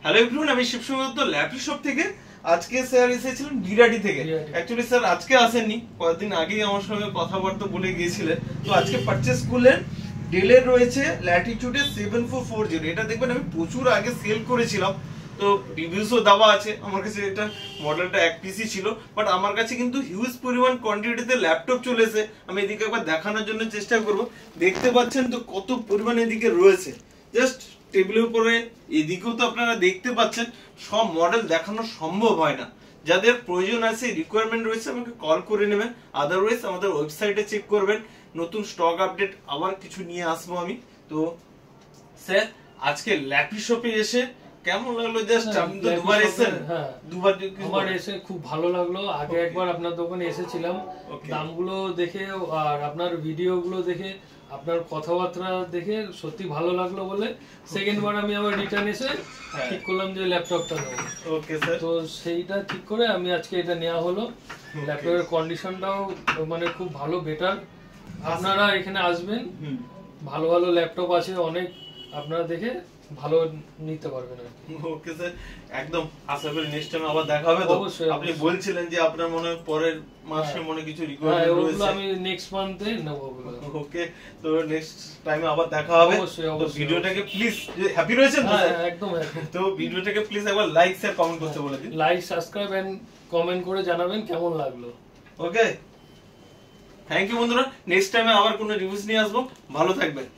Hello everyone, আমি Shibsundar laptop shop থেকে। আজকে স্যার এসেছিলেন বিরাটি থেকে। অ্যাকচুয়ালি স্যার আজকে আসেননি, কয়েকদিন আগেই আমার সঙ্গে কথাবার্তা বলে গিয়েছিলেন। তো আজকে পারচেস করলেন ডেলের রয়েছে ল্যাটিটিউডে 7440। এটা দেখবেন আমি প্রচুর আগে সেল করেছিলাম, তো রিভিউসও দেওয়া আছে। আমার কাছে এটা মডেলটা এক পিসই ছিল, বাট আমার কাছে কিন্তু হিউজ পরিমাণ কোয়ান্টিটিতে ল্যাপটপ চলে এসে আমি এদিকে একবার দেখানোর জন্য চেষ্টা করব। দেখতে পাচ্ছেন তো কত পরিমাণ এদিকে রয়েছে। জাস্ট টেবিলের উপরে এদিকেও তো আপনারা দেখতে পাচ্ছেন, সব মডেল দেখানো সম্ভব হয় না। যাদের প্রয়োজন আছে, রিকোয়ারমেন্ট রয়েছে, আমাকে কল করে নেবেন। আদারওয়াইজ আমাদের ওয়েবসাইটে চেক করবেন, নতুন স্টক আপডেট আবার কিছু নিয়ে আসবো আমি। তো স্যার আজকে ল্যাপটপ শপে এসে কেমন লাগলো? জাস্ট আপনি তো দুবার এসেছেন। দুবার আমার এসে খুব ভালো লাগলো। আগে একবার আপনার দোকানে এসেছিলাম, দামগুলো দেখে আর আপনার ভিডিওগুলো দেখে, আপনার কথাবার্তা দেখে সত্যি ভালো লাগলো বলে সেকেন্ড বার আমি আবার রিটার্ন এসে ঠিক করলাম যে ল্যাপটপটা নেব। ওকে স্যার, তো সেইটা ঠিক করে আমি আজকে এটা নেওয়া হলো। ল্যাপটপের কন্ডিশনটাও মানে খুব ভালো, বেটার। আপনারা এখানে আসবেন, ভালো ভালো ল্যাপটপ আছে অনেক, আপনারা দেখে ভালো নিতে পারবেন আর কি। ওকে স্যার, একদম আশা করি নেক্সট টাইম আবার দেখা হবে। তো আপনি বলছিলেন যে আপনার মনে পরের মাসে মনে কিছু রিকোয়ারমেন্ট রয়েছে, আমি নেক্সট মান্থে নেব ওগুলো। ওকে, তো নেক্সট টাইমে আবার দেখা হবে। তো ভিডিওটাকে প্লিজ, হ্যাপি রয়েছেন তো? একদম হ্যাপি। তো ভিডিওটাকে প্লিজ একবার লাইক শেয়ার কমেন্ট করতে বলে দিন। লাইক, সাবস্ক্রাইব এন্ড কমেন্ট করে জানাবেন কেমন লাগলো। ওকে, থ্যাংক ইউ বন্ধুরা। নেক্সট টাইমে আবার কোনো রিভিউস নিয়ে আসবো। ভালো থাকবেন।